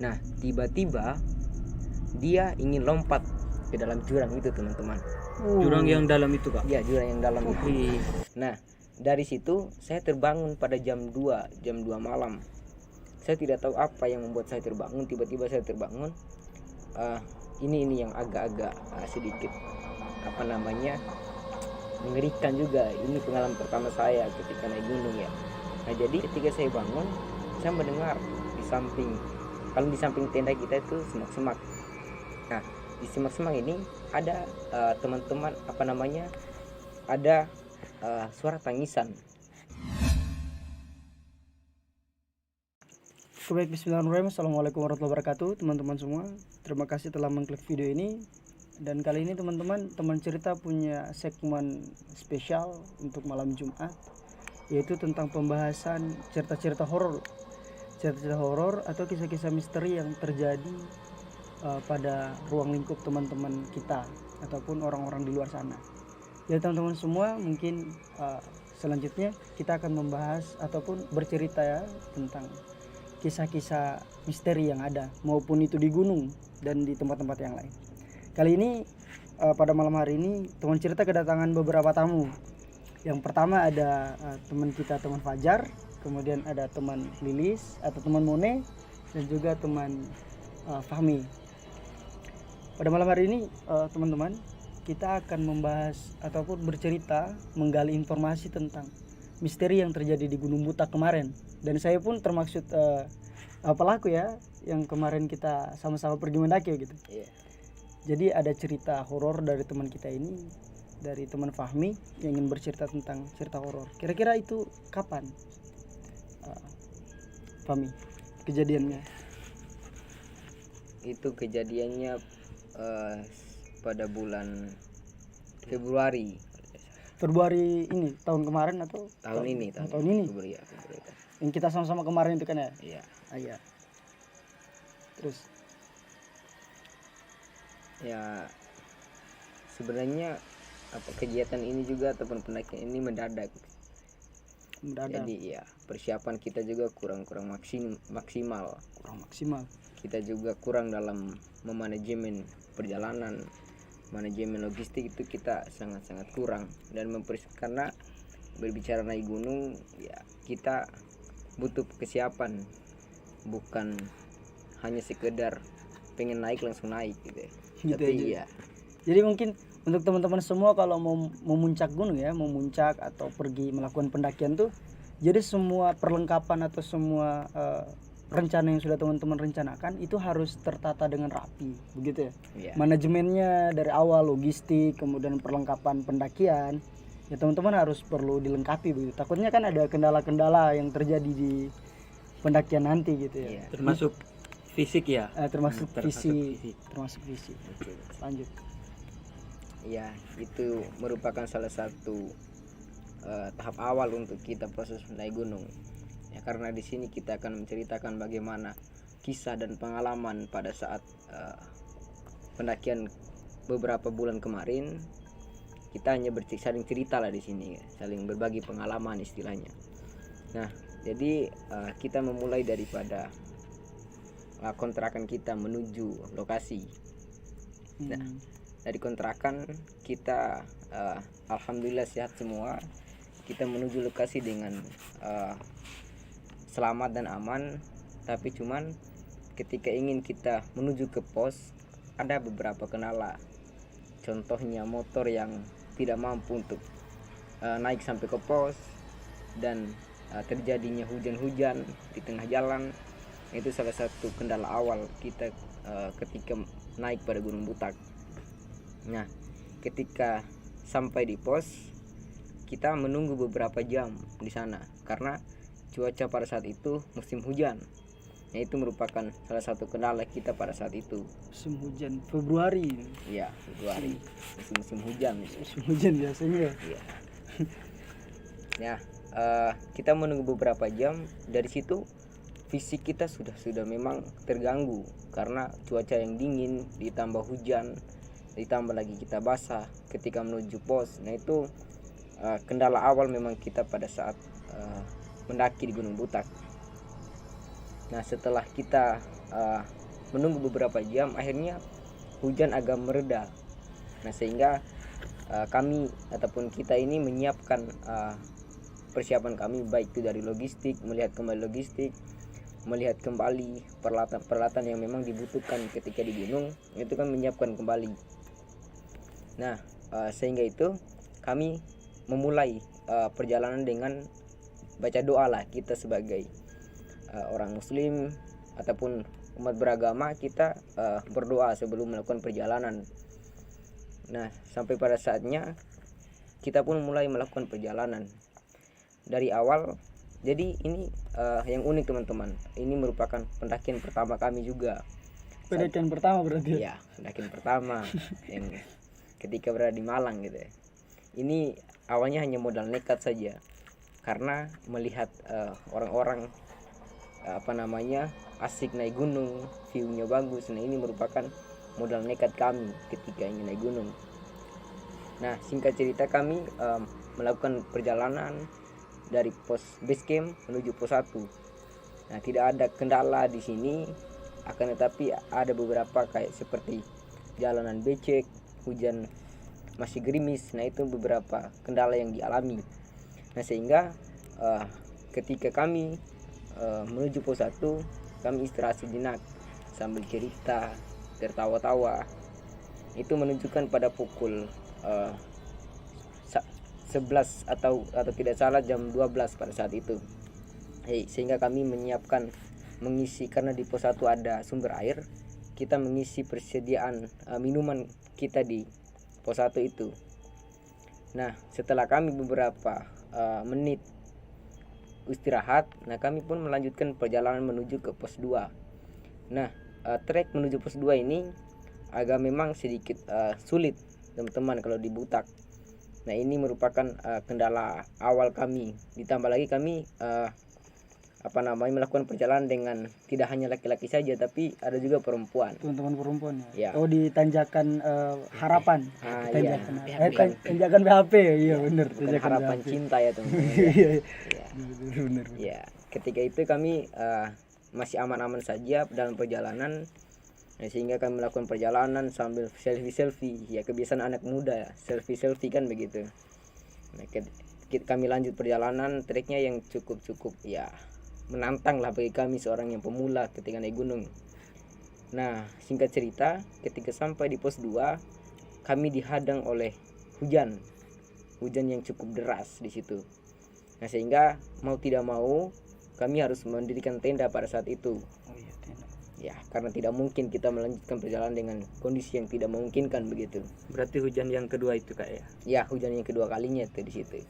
Nah, tiba-tiba dia ingin lompat ke dalam jurang itu, teman-teman. Jurang yang dalam itu, Kak? Ya, jurang yang dalam itu. Oke. Nah, dari situ saya terbangun pada jam 2 malam. Saya tidak tahu apa yang membuat saya terbangun. Tiba-tiba saya terbangun. Ini yang agak-agak sedikit mengerikan juga. Ini pengalaman pertama saya ketika naik gunung ya. Nah, jadi ketika saya bangun, saya mendengar di samping tenda kita itu semak-semak. Nah, di semak-semak ini ada teman-teman ada suara tangisan. Baik, bismillahirrahmanirrahim. Assalamualaikum warahmatullahi wabarakatuh, teman-teman semua. Terima kasih telah mengklik video ini. Dan kali ini teman cerita punya segmen spesial untuk malam Jumat, yaitu tentang pembahasan cerita-cerita horor atau kisah-kisah misteri yang terjadi pada ruang lingkup teman-teman kita ataupun orang-orang di luar sana. Jadi teman-teman semua, mungkin selanjutnya kita akan membahas ataupun bercerita ya tentang kisah-kisah misteri yang ada, maupun itu di gunung dan di tempat-tempat yang lain. Kali ini pada malam hari ini teman cerita kedatangan beberapa tamu. Yang pertama ada teman Fajar, kemudian ada teman Lilis atau teman Mone, dan juga teman Fahmi. Pada malam hari ini teman-teman, kita akan membahas ataupun bercerita, menggali informasi tentang misteri yang terjadi di Gunung Butak kemarin. Dan saya pun termaksud pelaku ya, yang kemarin kita sama-sama pergi mendaki gitu. Yeah. Jadi ada cerita horor dari teman kita ini, dari teman Fahmi yang ingin bercerita tentang cerita horor. Kira-kira itu kapan, Fahmi, kejadiannya? Itu kejadiannya pada bulan Februari ini tahun kemarin atau tahun ini. Februari. Yang kita sama-sama kemarin itu kan ya? Iya. Iya. Terus ya, sebenarnya kegiatan ini juga ataupun pendakian ini mendadak. Jadi ya, persiapan kita juga kurang maksimal. Kita juga kurang dalam memanajemen perjalanan, manajemen logistik itu kita sangat-sangat kurang. Dan karena berbicara naik gunung ya, kita butuh kesiapan, bukan hanya sekedar pengen naik langsung naik gitu. Tapi ya, jadi mungkin untuk teman-teman semua kalau mau memuncak gunung ya, memuncak atau pergi melakukan pendakian tuh, jadi semua perlengkapan atau semua rencana yang sudah teman-teman rencanakan itu harus tertata dengan rapi, begitu ya? Yeah. Manajemennya dari awal, logistik, kemudian perlengkapan pendakian, ya teman-teman harus perlu dilengkapi begitu. Takutnya kan ada kendala-kendala yang terjadi di pendakian nanti gitu ya. Yeah. Termasuk fisik ya? Termasuk fisik. Lanjut. Ya, itu merupakan salah satu tahap awal untuk kita proses naik gunung. Ya, karena di sini kita akan menceritakan bagaimana kisah dan pengalaman pada saat pendakian beberapa bulan kemarin. Kita hanya saling cerita lah di sini, saling berbagi pengalaman istilahnya. Nah, jadi kita memulai daripada kontrakan kita menuju lokasi. Nah, dari kontrakan kita alhamdulillah sehat semua. Kita menuju lokasi dengan selamat dan aman. Tapi cuman ketika ingin kita menuju ke pos, ada beberapa kendala. Contohnya motor yang tidak mampu untuk naik sampai ke pos, dan terjadinya hujan-hujan di tengah jalan. Itu salah satu kendala awal kita ketika naik pada Gunung Butak. Nah, ketika sampai di pos, kita menunggu beberapa jam di sana karena cuaca pada saat itu musim hujan. Nah, itu merupakan salah satu kendala kita pada saat itu. Musim hujan Februari. Iya, Februari. Musim hujan. Musim hujan biasanya. Iya. Nah, kita menunggu beberapa jam. Dari situ fisik kita sudah memang terganggu karena cuaca yang dingin ditambah hujan, ditambah lagi kita basah ketika menuju pos. Nah, itu kendala awal memang kita pada saat mendaki di Gunung Butak. Nah, setelah kita menunggu beberapa jam, akhirnya hujan agak mereda. Nah sehingga kami ataupun kita ini menyiapkan persiapan kami, baik itu dari logistik, melihat kembali logistik, melihat kembali peralatan yang memang dibutuhkan ketika di gunung, itu kan menyiapkan kembali. Nah sehingga itu kami memulai perjalanan dengan baca doa lah. Kita sebagai orang muslim ataupun umat beragama, kita berdoa sebelum melakukan perjalanan. Nah sampai pada saatnya kita pun mulai melakukan perjalanan dari awal. Jadi ini yang unik teman-teman, ini merupakan pendakian pertama kami juga. Pendakian pertama berarti? Ya, pendakian pertama yang ketika berada di Malang gitu ya. Ini awalnya hanya modal nekat saja, karena melihat orang-orang asik naik gunung, view-nya bagus. Nah ini merupakan modal nekat kami ketika ingin naik gunung. Nah singkat cerita, kami melakukan perjalanan dari pos base camp menuju pos 1. Nah tidak ada kendala di sini, akan tetapi ada beberapa kayak seperti jalanan becek, hujan masih gerimis. Nah itu beberapa kendala yang dialami. Nah sehingga ketika kami menuju pos 1, kami istirahat sejenak sambil cerita, tertawa-tawa. Itu menunjukkan pada pukul 11 atau tidak salah jam 12 pada saat itu. Sehingga kami menyiapkan mengisi, karena di pos 1 ada sumber air, kita mengisi persediaan minuman kita di pos 1 itu. Nah setelah kami beberapa menit istirahat, nah kami pun melanjutkan perjalanan menuju ke pos 2. Nah trek menuju pos 2 ini agak memang sedikit sulit teman-teman kalau di Butak. Nah ini merupakan kendala awal kami, ditambah lagi kami melakukan perjalanan dengan tidak hanya laki-laki saja, tapi ada juga perempuan. Teman-teman perempuan ya. Oh di tanjakan Harapan. Tanjakan iya. tanjakan BHP. Iya benar. Bukan Harapan BHP. Cinta ya teman-teman. Iya. Benar. Ya, ketika itu kami masih aman-aman saja dalam perjalanan. Nah, sehingga kami melakukan perjalanan sambil selfie. Ya kebiasaan anak muda, selfie kan begitu. Nah, kami lanjut perjalanan, treknya yang cukup ya menantang lah bagi kami seorang yang pemula ketika naik gunung. Nah singkat cerita, ketika sampai di pos 2, kami dihadang oleh hujan yang cukup deras di situ. Nah sehingga mau tidak mau kami harus mendirikan tenda pada saat itu. Ya karena tidak mungkin kita melanjutkan perjalanan dengan kondisi yang tidak memungkinkan begitu. Berarti hujan yang kedua itu Kak ya? Ya hujan yang kedua kalinya itu di situ.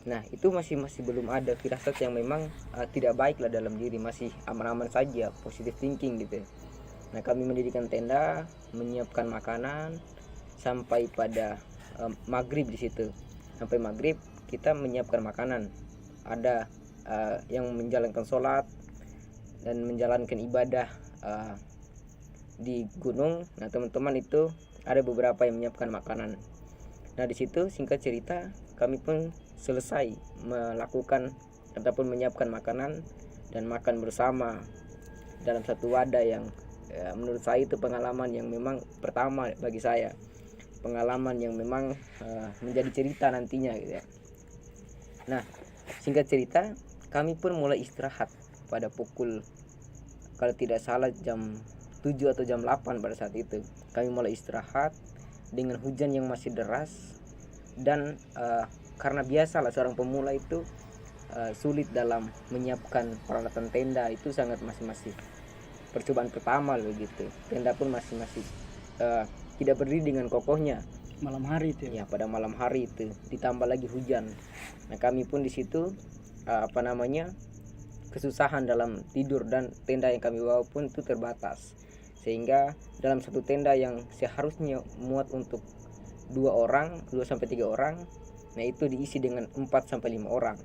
Nah itu masih belum ada firasat yang memang tidak baik lah dalam diri, masih aman-aman saja, positive thinking gitu. Nah kami mendirikan tenda, menyiapkan makanan sampai pada maghrib di situ. Sampai maghrib kita menyiapkan makanan. Ada yang menjalankan sholat dan menjalankan ibadah di gunung. Nah teman-teman itu ada beberapa yang menyiapkan makanan. Nah di situ singkat cerita kami pun selesai melakukan ataupun menyiapkan makanan dan makan bersama dalam satu wadah yang menurut saya itu pengalaman yang memang pertama bagi saya, pengalaman yang memang menjadi cerita nantinya gitu ya. Nah singkat cerita kami pun mulai istirahat pada pukul kalau tidak salah jam 7 atau jam 8 pada saat itu. Kami mulai istirahat dengan hujan yang masih deras dan karena biasalah seorang pemula itu sulit dalam menyiapkan peralatan tenda, itu sangat masih percobaan pertama begitu. Tenda pun masih tidak berdiri dengan kokohnya. Malam hari itu ya, pada malam hari itu ditambah lagi hujan. Nah kami pun di situ kesusahan dalam tidur, dan tenda yang kami bawa pun itu terbatas, sehingga dalam satu tenda yang seharusnya muat untuk 2 sampai 3 orang, nah itu diisi dengan 4 sampai 5 orang.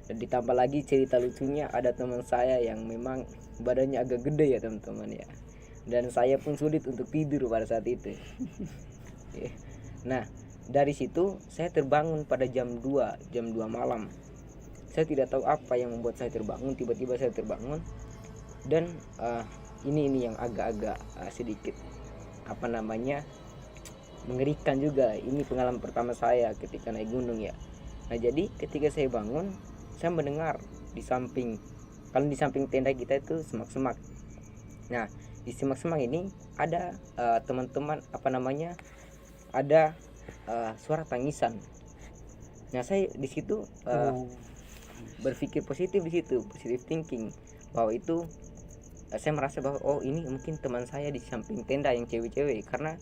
Dan ditambah lagi cerita lucunya, ada teman saya yang memang badannya agak gede ya teman-teman ya, dan saya pun sulit untuk tidur pada saat itu. Nah dari situ saya terbangun pada jam 2 malam. Saya tidak tahu apa yang membuat saya terbangun, tiba-tiba saya terbangun dan ini yang agak-agak sedikit apa namanya mengerikan juga. Ini pengalaman pertama saya ketika naik gunung ya. Nah jadi ketika saya bangun, saya mendengar di samping, kalau di samping tenda kita itu semak-semak. Nah di semak-semak ini ada teman-teman apa namanya, ada suara tangisan. Nah saya di situ berpikir positif, di situ positive thinking bahwa itu saya merasa bahwa oh ini mungkin teman saya di samping tenda yang cewek-cewek, karena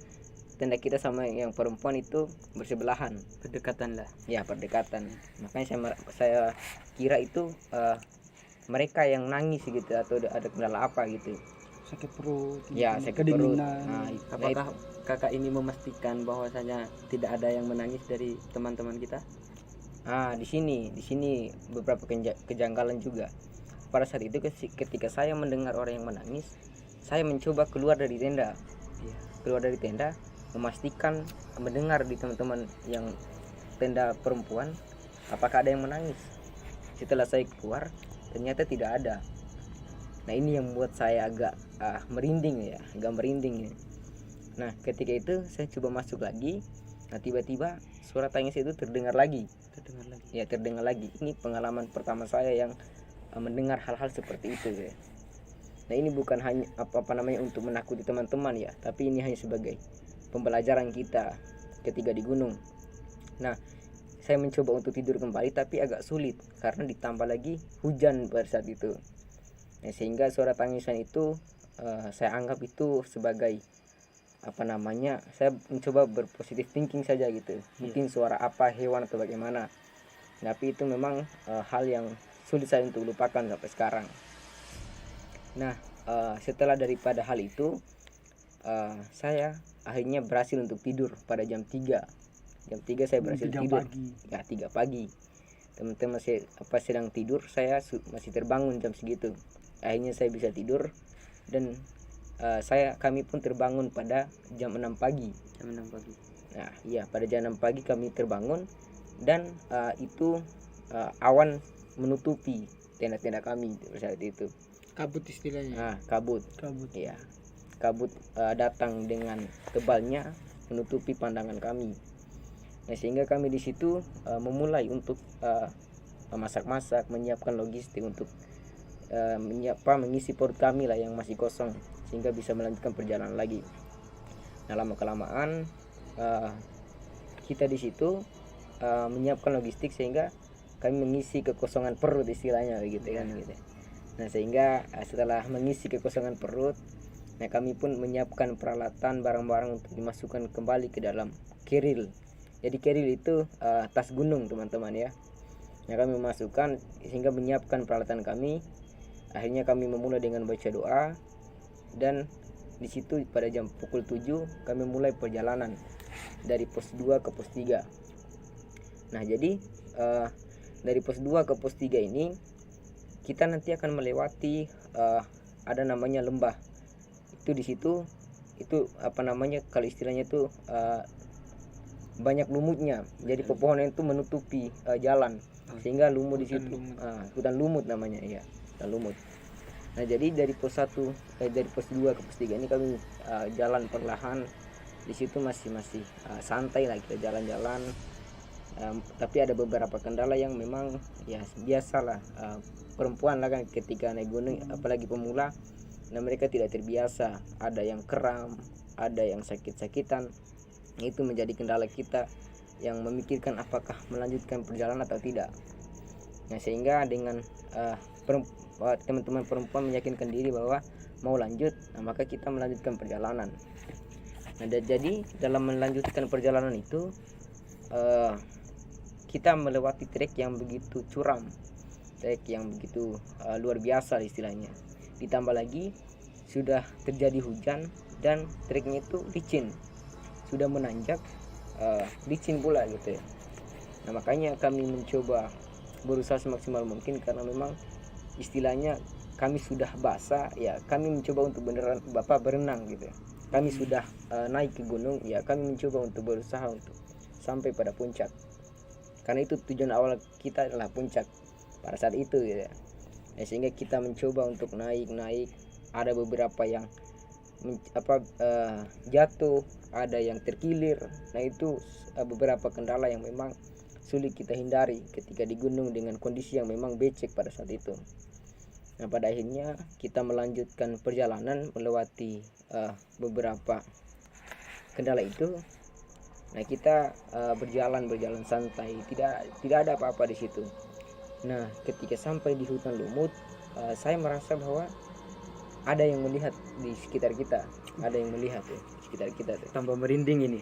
tenda kita sama yang perempuan itu bersebelahan, Berdekatan lah. ya berdekatan. Makanya saya kira itu mereka yang nangis gitu, atau ada kendala apa gitu. Sakit perut, Ya sakit perut. kedinginan. Nah, Apakah kakak ini memastikan bahwasanya tidak ada yang menangis dari teman-teman kita? di sini beberapa kejanggalan juga. Pada saat itu ketika saya mendengar orang yang menangis, saya mencoba keluar dari tenda. Iya. Keluar dari tenda, memastikan mendengar di teman-teman yang tenda perempuan apakah ada yang menangis. Setelah saya keluar, ternyata tidak ada. Nah ini yang membuat saya agak merinding ya. Nah ketika itu saya coba masuk lagi. Nah tiba-tiba suara tangis itu terdengar lagi. Terdengar lagi. Ini pengalaman pertama saya yang mendengar hal-hal seperti itu ya. Nah ini bukan hanya apa namanya untuk menakuti teman-teman ya, tapi ini hanya sebagai pembelajaran kita ketika di gunung. Nah saya mencoba untuk tidur kembali tapi agak sulit karena ditambah lagi hujan pada saat itu. Nah, sehingga suara tangisan itu saya anggap itu sebagai apa namanya, saya mencoba berpositif thinking saja gitu. Mungkin suara apa, hewan atau bagaimana. Tapi itu memang hal yang sulit saya untuk lupakan sampai sekarang. Nah setelah daripada hal itu saya akhirnya berhasil untuk tidur pada jam 3 saya berhasil tidur pagi. ya 3 pagi. Teman-teman masih sedang tidur, saya masih terbangun jam segitu. Akhirnya saya bisa tidur dan kami pun terbangun pada jam 6 pagi. Nah iya, pada jam 6 pagi kami terbangun dan itu awan menutupi tenda-tenda kami saat itu. Kabut istilahnya. Nah kabut. Iya, kabut datang dengan tebalnya menutupi pandangan kami. Nah sehingga kami di situ memulai untuk memasak-masak, menyiapkan logistik untuk mengisi perut kami lah yang masih kosong, sehingga bisa melanjutkan perjalanan lagi. Nah lama kelamaan kita di situ menyiapkan logistik sehingga kami mengisi kekosongan perut istilahnya begitu kan gitu. Nah sehingga setelah mengisi kekosongan perut, nah kami pun menyiapkan peralatan barang-barang untuk dimasukkan kembali ke dalam keril. Jadi keril itu tas gunung teman-teman ya. Nah kami memasukkan sehingga menyiapkan peralatan kami. Akhirnya kami memulai dengan baca doa, dan di situ pada jam pukul 7 kami mulai perjalanan dari pos 2 ke pos 3. Nah jadi dari pos 2 ke pos 3 ini kita nanti akan melewati ada namanya lembah. Itu di situ itu apa namanya, kalau istilahnya itu banyak lumutnya. Jadi pepohonan itu menutupi jalan sehingga lumut di situ. Hutan lumut namanya ya, hutan lumut. Nah jadi dari pos 1 dari pos 2 ke pos 3 ini kami jalan perlahan. Di situ masih santai lah kita jalan-jalan. Tapi ada beberapa kendala yang memang ya biasalah, perempuan lah kan ketika naik gunung, apalagi pemula. Nah mereka tidak terbiasa, ada yang kram, ada yang sakit-sakitan. Itu menjadi kendala kita yang memikirkan apakah melanjutkan perjalanan atau tidak. Nah sehingga dengan teman-teman perempuan meyakinkan diri bahwa mau lanjut, nah maka kita melanjutkan perjalanan. Nah jadi dalam melanjutkan perjalanan itu kita melewati trek yang begitu curam, trek yang begitu luar biasa istilahnya. Ditambah lagi sudah terjadi hujan dan treknya itu licin, sudah menanjak, licin pula gitu ya. Nah makanya kami mencoba berusaha semaksimal mungkin, karena memang istilahnya kami sudah basah ya, kami mencoba untuk berenang gitu ya. Kami sudah naik ke gunung ya, kami mencoba untuk berusaha untuk sampai pada puncak, karena itu tujuan awal kita adalah puncak pada saat itu gitu ya. Nah, sehingga kita mencoba untuk naik ada beberapa yang jatuh, ada yang terkilir. Nah itu beberapa kendala yang memang sulit kita hindari ketika di gunung dengan kondisi yang memang becek pada saat itu. Nah pada akhirnya kita melanjutkan perjalanan melewati beberapa kendala itu. Nah kita berjalan santai, tidak ada apa-apa di situ. Nah ketika sampai di hutan lumut, saya merasa bahwa ada yang melihat di sekitar kita, ada yang melihat ya di sekitar kita tuh. Tambah merinding ini.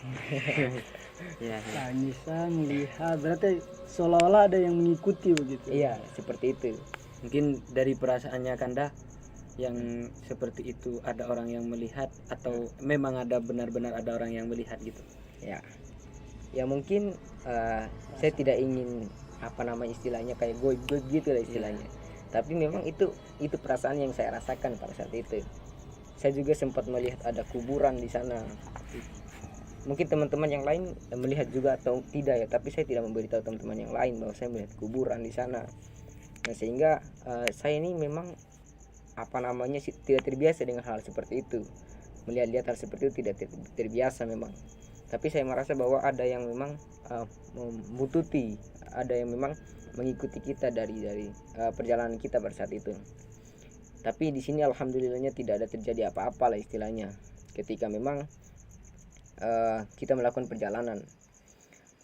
Ya, ya. Nah, bisa melihat berarti seolah-olah ada yang mengikuti begitu. Iya seperti itu. Mungkin dari perasaannya Kanda yang seperti itu, ada orang yang melihat atau memang ada benar-benar ada orang yang melihat gitu. Ya mungkin saya tidak ingin istilahnya kayak goib gitu lah istilahnya. Tapi memang itu perasaan yang saya rasakan pada saat itu. Saya juga sempat melihat ada kuburan di sana. Mungkin teman-teman yang lain melihat juga atau tidak ya, tapi saya tidak memberitahu teman-teman yang lain bahwa saya melihat kuburan di sana. Nah sehingga saya ini memang tidak terbiasa dengan hal seperti itu. Melihat hal seperti itu tidak terbiasa memang. Tapi saya merasa bahwa ada yang memang membututi, ada yang memang mengikuti kita dari perjalanan kita pada saat itu. Tapi di sini alhamdulillahnya tidak ada terjadi apa-apa lah istilahnya. Ketika memang kita melakukan perjalanan.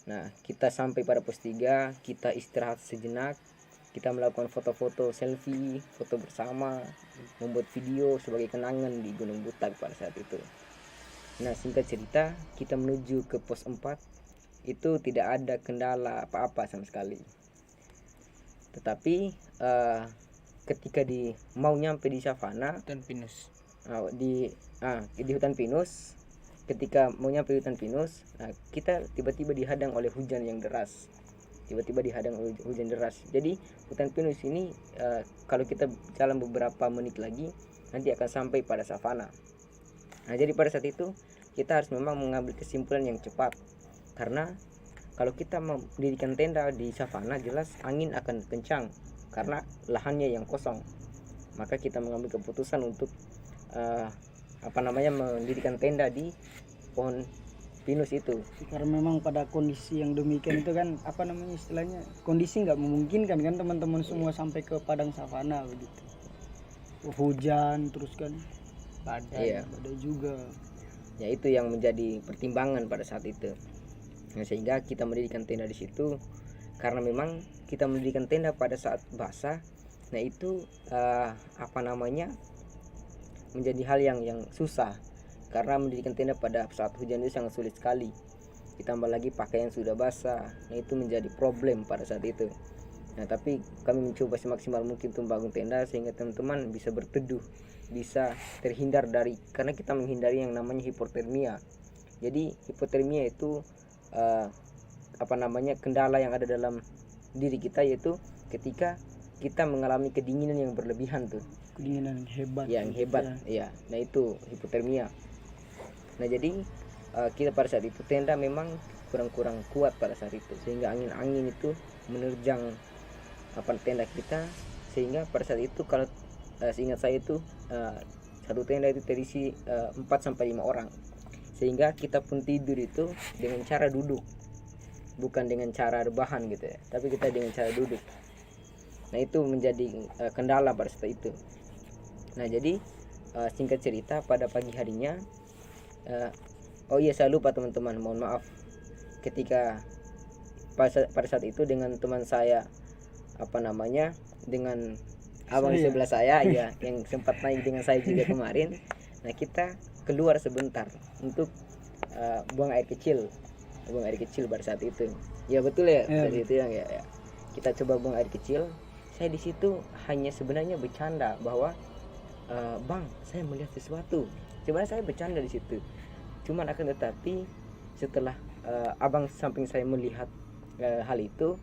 Nah, kita sampai pada pos 3, kita istirahat sejenak. Kita melakukan foto-foto selfie, foto bersama, membuat video sebagai kenangan di Gunung Butak pada saat itu. Nah, singkat cerita, kita menuju ke pos 4. Itu tidak ada kendala apa-apa sama sekali. Tetapi ketika mau nyampe di savana Hutan pinus. di hutan pinus, ketika mau nyampe hutan pinus, kita tiba-tiba dihadang oleh hujan yang deras. Jadi hutan pinus ini kalau kita jalan beberapa menit lagi nanti akan sampai pada savana. Nah jadi pada saat itu kita harus memang mengambil kesimpulan yang cepat, karena kalau kita mendirikan tenda di savana jelas angin akan kencang karena lahannya yang kosong. Maka kita mengambil keputusan untuk mendirikan tenda di pohon pinus itu. Karena memang pada kondisi yang demikian itu kan istilahnya kondisi nggak memungkinkan kan teman-teman semua sampai ke padang savana begitu. Hujan terus kan badai juga. Ya itu yang menjadi pertimbangan pada saat itu. Nah, sehingga kita mendirikan tenda di situ karena memang kita mendirikan tenda pada saat basah. Nah itu menjadi hal yang susah, karena mendirikan tenda pada saat hujan itu sangat sulit sekali. Ditambah lagi pakaian sudah basah. Nah itu menjadi problem pada saat itu. Nah tapi kami mencoba semaksimal mungkin untuk membangun tenda sehingga teman-teman bisa berteduh, bisa terhindar karena kita menghindari yang namanya hipotermia. Jadi hipotermia itu kendala yang ada dalam diri kita, yaitu ketika kita mengalami kedinginan yang berlebihan tuh. Kedinginan yang hebat. Ya. Nah itu hipotermia. Nah jadi kita pada saat itu tenda memang kurang kuat pada saat itu, sehingga angin itu menerjang tenda kita, sehingga pada saat itu kalau seingat saya itu satu tenda itu terisi 4-5 orang, sehingga kita pun tidur itu dengan cara duduk, bukan dengan cara rebahan gitu ya, tapi kita dengan cara duduk. Nah itu menjadi kendala pada saat itu. Nah jadi singkat cerita pada pagi harinya saya lupa teman-teman, mohon maaf, ketika pada saat itu dengan teman saya dengan abang sebelah saya ya yang sempat naik dengan saya juga kemarin. Nah kita keluar sebentar untuk buang air kecil pada saat itu. Ya betul ya, pada itu ya. Kita coba buang air kecil. Saya di situ hanya sebenarnya bercanda bahwa bang, saya melihat sesuatu. Sebenarnya saya bercanda di situ. Cuman akan tetapi setelah abang samping saya melihat hal itu,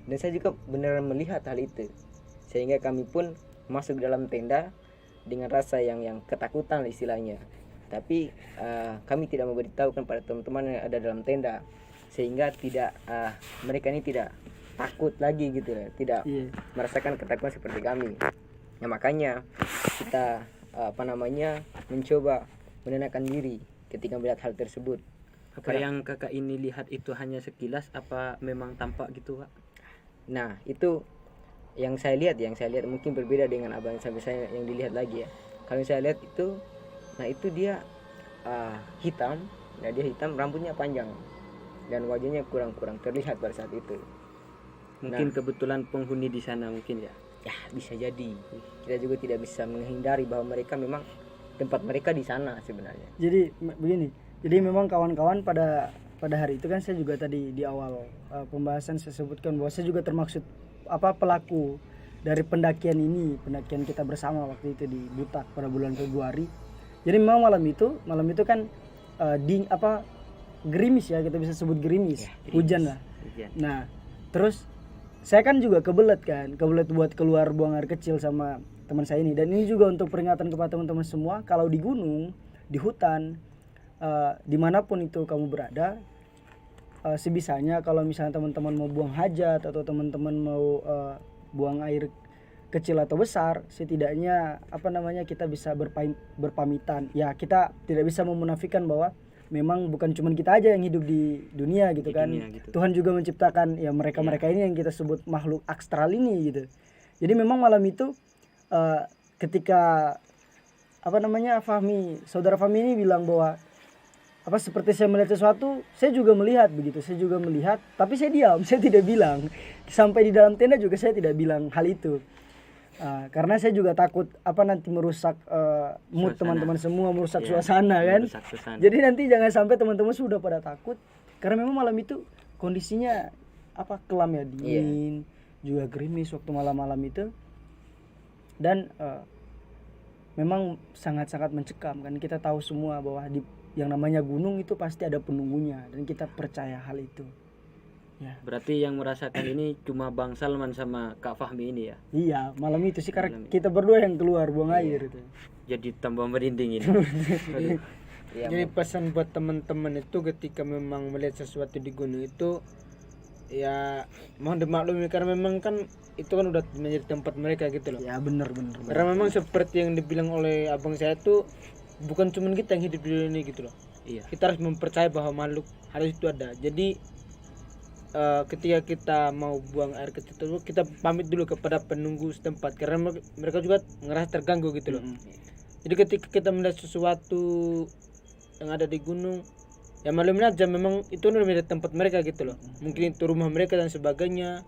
dan saya juga benar melihat hal itu, sehingga kami pun masuk dalam tenda dengan rasa yang ketakutan istilahnya. Tapi kami tidak memberitahukan pada teman-teman yang ada dalam tenda, sehingga mereka ini tidak takut lagi gitu ya, tidak merasakan ketakutan seperti kami. Nah makanya kita mencoba menenangkan diri ketika melihat hal tersebut. Apa yang kakak ini lihat itu hanya sekilas apa memang tampak gitu Kak? Nah itu yang saya lihat mungkin berbeda dengan abang sampai saya yang dilihat lagi ya. Kalau saya lihat itu, nah itu dia hitam, nah dia hitam, rambutnya panjang dan wajahnya kurang terlihat pada saat itu. Mungkin kebetulan penghuni di sana mungkin ya. Ya bisa jadi, kita juga tidak bisa menghindari bahwa mereka memang tempat mereka di sana sebenarnya. Jadi begini, jadi memang kawan-kawan pada hari itu kan saya juga tadi di awal pembahasan saya sebutkan bahwa saya juga termaksud pelaku dari pendakian kita bersama waktu itu di Butak pada bulan Februari. Jadi memang malam itu kan gerimis ya, kita bisa sebut gerimis, hujan lah. Nah terus saya kan juga kebelet buat keluar buang air kecil sama teman saya ini, dan ini juga untuk peringatan kepada teman-teman semua, kalau di gunung, di hutan, dimanapun itu kamu berada, sebisanya kalau misalnya teman-teman mau buang hajat atau teman-teman mau buang air kecil atau besar, setidaknya kita bisa berpamitan ya. Kita tidak bisa memunafikan bahwa memang bukan cuma kita aja yang hidup di dunia gitu kan. Gitu. Tuhan juga menciptakan ya mereka ini yang kita sebut makhluk astral ini gitu. Jadi memang malam itu ketika saudara Fahmi ini bilang bahwa seperti saya melihat sesuatu, saya juga melihat begitu. Saya juga melihat, tapi saya diam, saya tidak bilang. Sampai di dalam tenda juga saya tidak bilang hal itu. Karena saya juga takut nanti merusak mood teman-teman semua, merusak suasana kan. Jadi nanti jangan sampai teman-teman sudah pada takut, karena memang malam itu kondisinya kelam ya, dingin, juga gerimis waktu malam-malam itu, dan memang sangat-sangat mencekam kan. Kita tahu semua bahwa yang namanya gunung itu pasti ada penunggunya, dan kita percaya hal itu. Ya. Berarti yang merasakan ini cuma Bang Salman sama Kak Fahmi ini ya? Iya, malam itu sih karena kita berdua yang keluar buang air itu. Jadi tambah merinding ini. Jadi pesan buat teman-teman itu ketika memang melihat sesuatu di gunung itu, ya mohon dimaklumi karena memang kan itu kan udah menjadi tempat mereka gitu loh. Ya benar. Karena memang seperti yang dibilang oleh abang saya itu, bukan cuma kita yang hidup di dunia ini gitu loh. Iya. Kita harus mempercayai bahwa makhluk halus itu ada. Jadi ketika kita mau buang air kecil itu, kita pamit dulu kepada penunggu setempat karena mereka juga ngerasa terganggu gitu loh. Jadi ketika kita melihat sesuatu yang ada di gunung, ya malumin aja, memang itu udah menjadi tempat mereka gitu loh. Mungkin itu rumah mereka dan sebagainya.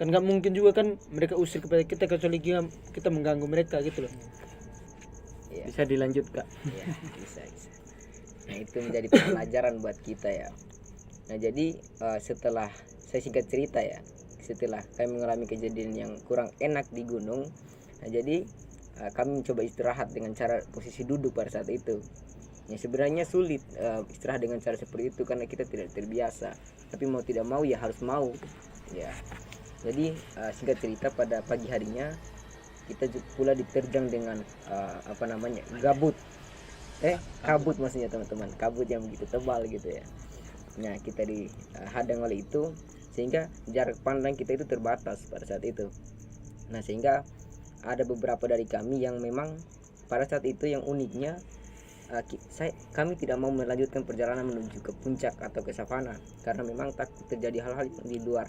Kan nggak mungkin juga kan mereka usir kepada kita kecuali kita mengganggu mereka gitu loh. Bisa dilanjut Kak? Ya, bisa. Nah itu menjadi pelajaran buat kita ya. Nah jadi setelah saya singkat cerita ya, setelah kami mengalami kejadian yang kurang enak di gunung, nah jadi kami mencoba istirahat dengan cara posisi duduk pada saat itu. Ya sebenarnya sulit istirahat dengan cara seperti itu karena kita tidak terbiasa, tapi mau tidak mau ya harus mau ya. Jadi singkat cerita, pada pagi harinya kita pula diterjang dengan kabut maksudnya teman-teman, kabut yang begitu tebal gitu ya. Nah kita dihadang oleh itu sehingga jarak pandang kita itu terbatas pada saat itu. Nah sehingga ada beberapa dari kami yang memang pada saat itu yang uniknya kami tidak mau melanjutkan perjalanan menuju ke puncak atau ke savana karena memang takut terjadi hal-hal yang di luar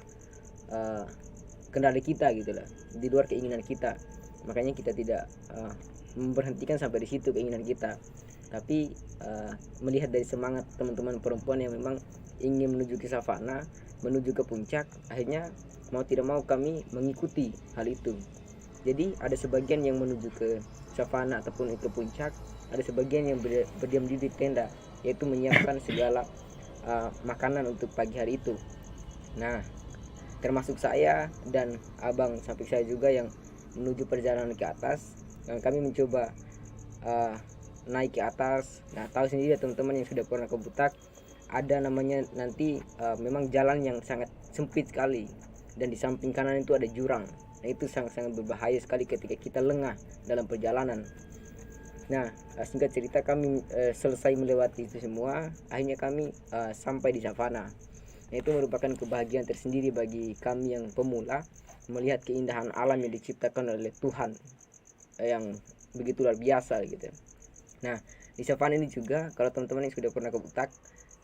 kendali kita gitu lah, di luar keinginan kita. Makanya kita tidak memberhentikan sampai di situ keinginan kita, tapi melihat dari semangat teman-teman perempuan yang memang ingin menuju ke savana, menuju ke puncak, akhirnya mau tidak mau kami mengikuti hal itu. Jadi ada sebagian yang menuju ke savana ataupun ke puncak, ada sebagian yang berdiam diri di tenda, yaitu menyiapkan segala makanan untuk pagi hari itu. Nah termasuk saya dan abang samping saya juga yang menuju perjalanan ke atas, dan kami mencoba naik ke atas. Nah tahu sendiri ya teman-teman yang sudah pernah ke Butak, ada namanya nanti memang jalan yang sangat sempit sekali, dan di samping kanan itu ada jurang. Nah itu sangat-sangat berbahaya sekali ketika kita lengah dalam perjalanan. Nah singkat cerita kami selesai melewati itu semua, akhirnya kami sampai di savana. Nah, itu merupakan kebahagiaan tersendiri bagi kami yang pemula, melihat keindahan alam yang diciptakan oleh Tuhan yang begitu luar biasa gitu. Nah di savana ini juga kalau teman-teman yang sudah pernah ke Butak,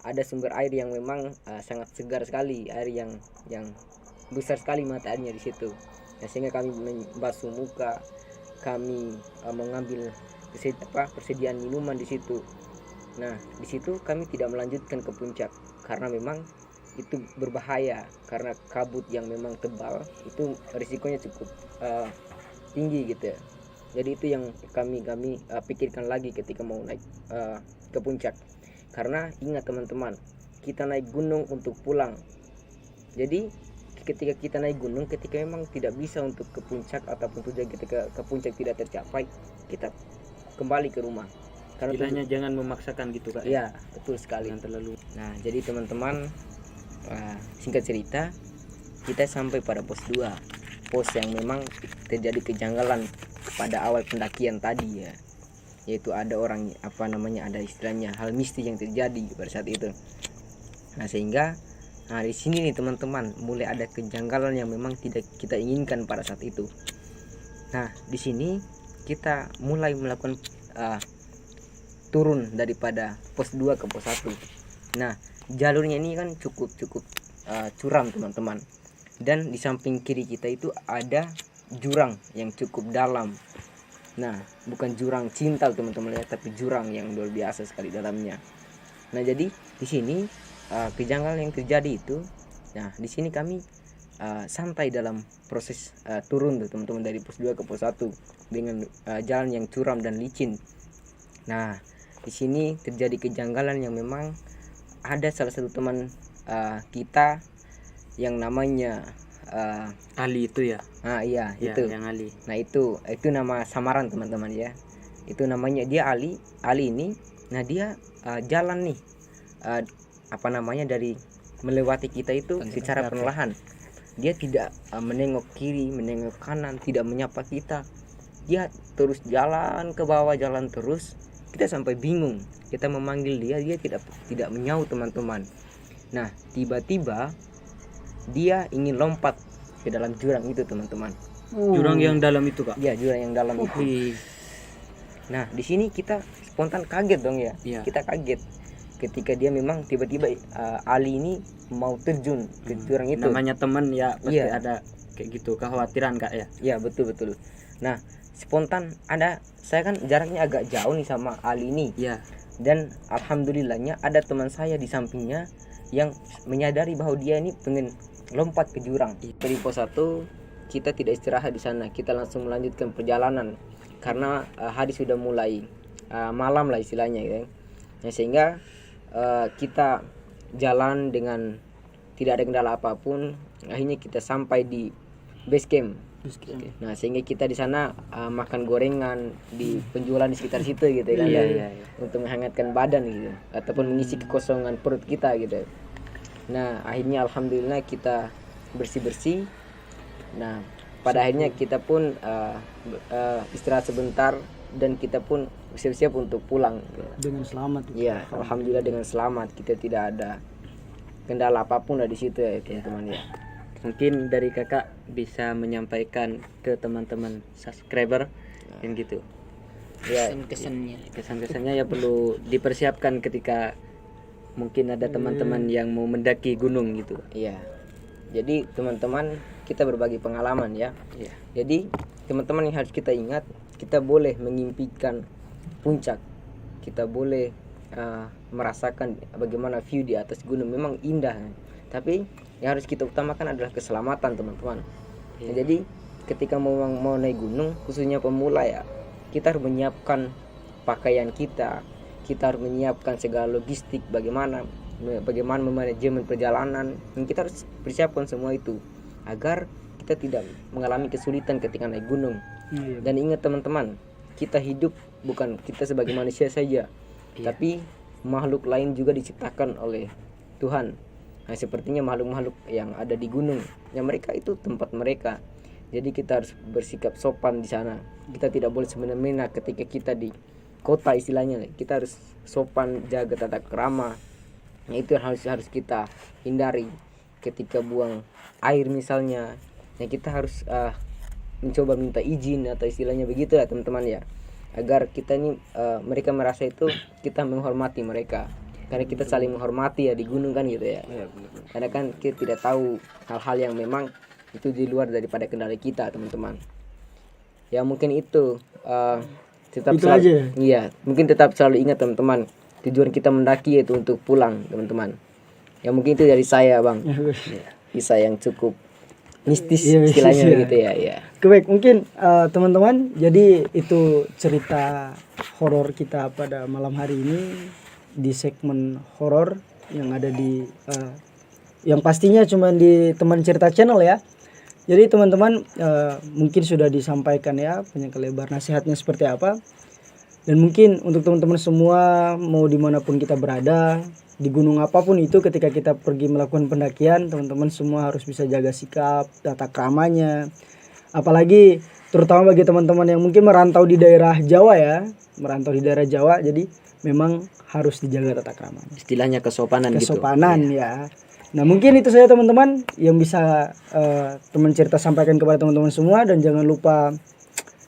ada sumber air yang memang sangat segar sekali, air yang besar sekali mata airnya di situ. Nah, sehingga kami membasuh muka, kami mengambil persediaan minuman di situ. Nah di situ kami tidak melanjutkan ke puncak karena memang itu berbahaya, karena kabut yang memang tebal itu risikonya cukup tinggi gitu ya. Jadi itu yang kami pikirkan lagi ketika mau naik ke puncak. Karena ingat teman-teman, kita naik gunung untuk pulang. Jadi ketika kita naik gunung, ketika memang tidak bisa untuk ke puncak ataupun tujuan ketika ke puncak tidak tercapai, kita kembali ke rumah. Karena Istilahnya jangan memaksakan gitu Kak. ya betul sekali. Jangan terlalu. Nah jadi teman-teman, singkat cerita kita sampai pada pos 2, pos yang memang terjadi kejanggalan pada awal pendakian tadi ya, yaitu ada orang ada istilahnya hal mistis yang terjadi pada saat itu. Nah sehingga di sini nih teman-teman mulai ada kejanggalan yang memang tidak kita inginkan pada saat itu. Nah di sini kita mulai melakukan turun daripada pos 2 ke pos 1. Nah jalurnya ini kan cukup curam teman-teman, dan di samping kiri kita itu ada jurang yang cukup dalam. Nah bukan jurang cintal teman-teman ya, tapi jurang yang luar biasa sekali dalamnya. Nah jadi di sini kejanggalan yang terjadi itu, nah di sini kami santai dalam proses turun tuh teman-teman dari pos 2 ke pos 1 dengan jalan yang curam dan licin. Nah di sini terjadi kejanggalan yang memang ada salah satu teman kita yang namanya Ali itu ya. Iya Ya, itu yang Ali. Nah itu nama samaran teman-teman ya, itu namanya dia Ali ini. Nah dia jalan nih dari melewati kita itu secara perlahan. Dia tidak menengok kiri menengok kanan, tidak menyapa kita, dia terus jalan ke bawah, jalan terus. Kita sampai bingung, kita memanggil dia tidak menyaut teman-teman. Nah tiba-tiba dia ingin lompat ke dalam jurang itu teman-teman. Jurang yang dalam itu Kak. Iya jurang yang dalam itu. Wih. Nah di sini kita spontan kaget dong ya. Iya. Kita kaget ketika dia memang tiba-tiba Ali ini mau terjun ke jurang itu. Namanya teman ya pasti Iya. ada kayak gitu kekhawatiran Kak ya. Iya betul. Nah spontan saya kan jaraknya agak jauh nih sama Ali ini, Iya. dan alhamdulillahnya ada teman saya di sampingnya yang menyadari bahwa dia ini pengen lompat ke jurang. Dari pos 1 kita tidak istirahat di sana, kita langsung melanjutkan perjalanan karena hari sudah mulai malam lah istilahnya ya. Nah, sehingga kita jalan dengan tidak ada kendala apapun. Akhirnya kita sampai di base camp. Nah sehingga kita di sana makan gorengan di penjualan di sekitar situ gitu kan. Iya. Untuk menghangatkan badan gitu ataupun mengisi kekosongan perut kita gitu. Nah akhirnya alhamdulillah kita bersih. Nah pada akhirnya kita pun istirahat sebentar dan kita pun siap-siap untuk pulang dengan selamat. ya. Alhamdulillah dengan selamat, kita tidak ada kendala apapun di situ ya teman-teman ya. Mungkin dari Kakak bisa menyampaikan ke teman-teman subscriber yang gitu. Ya Kesan-kesannya ya perlu dipersiapkan ketika mungkin ada teman-teman yang mau mendaki gunung gitu. iya. Jadi teman-teman kita berbagi pengalaman ya. Iya. Jadi teman-teman yang harus kita ingat, kita boleh mengimpikan puncak, kita boleh merasakan bagaimana view di atas gunung, memang indah. Tapi yang harus kita utamakan adalah keselamatan teman-teman. Nah, jadi ketika mau naik gunung, khususnya pemula ya, kita harus menyiapkan pakaian kita harus menyiapkan segala logistik, bagaimana memanajemen perjalanan, dan kita harus persiapkan semua itu agar kita tidak mengalami kesulitan ketika naik gunung. Dan ingat teman-teman, kita hidup bukan kita sebagai manusia saja, tapi makhluk lain juga diciptakan oleh Tuhan. Nah sepertinya makhluk-makhluk yang ada di gunung, yang mereka itu tempat mereka. Jadi kita harus bersikap sopan di sana. Kita tidak boleh semena-mena ketika kita di kota istilahnya. Kita harus sopan, jaga tata krama. Nah itu yang harus kita hindari ketika buang air misalnya. Nah kita harus mencoba minta izin atau istilahnya begitu ya teman-teman ya. agar kita ini mereka merasa itu kita menghormati mereka, karena kita saling menghormati ya di gunung kan gitu ya. Karena kan kita tidak tahu hal-hal yang memang itu di luar daripada kendali kita teman-teman. Ya mungkin itu tetap Itu selalu, aja ya? iya mungkin tetap selalu ingat teman-teman, tujuan kita mendaki itu untuk pulang teman-teman. Ya mungkin itu dari saya bang, kisah yang cukup mistis Iya, mistis istilahnya ya. gitu ya. Ya Baik, mungkin teman-teman, jadi itu cerita horor kita pada malam hari ini di segmen horor yang ada di yang pastinya cuma di Teman Cerita Channel ya. Jadi teman-teman mungkin sudah disampaikan ya panjang lebar nasihatnya seperti apa. Dan mungkin untuk teman-teman semua mau dimanapun kita berada, di gunung apapun itu, ketika kita pergi melakukan pendakian, teman-teman semua harus bisa jaga sikap, tata kramanya. Apalagi terutama bagi teman-teman yang mungkin merantau di daerah Jawa ya, jadi memang harus dijaga tata kramanya, istilahnya kesopanan gitu. kesopanan ya. Nah mungkin itu saja teman-teman yang bisa Teman Cerita sampaikan kepada teman-teman semua, dan jangan lupa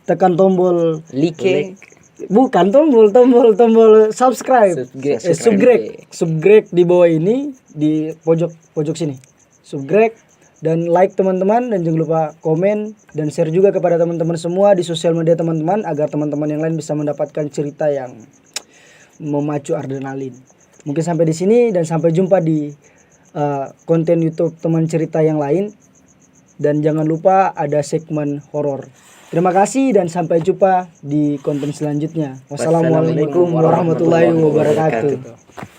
tekan tombol Like, bukan tombol subscribe, subscribe di bawah ini, di pojok sini, subscribe dan like teman-teman, dan jangan lupa komen dan share juga kepada teman-teman semua di sosial media teman-teman, agar teman-teman yang lain bisa mendapatkan cerita yang memacu adrenalin. Mungkin sampai di sini, dan sampai jumpa di konten YouTube Teman Cerita yang lain, dan jangan lupa ada segmen horor. Terima kasih dan sampai jumpa di konten selanjutnya. Wassalamualaikum warahmatullahi wabarakatuh.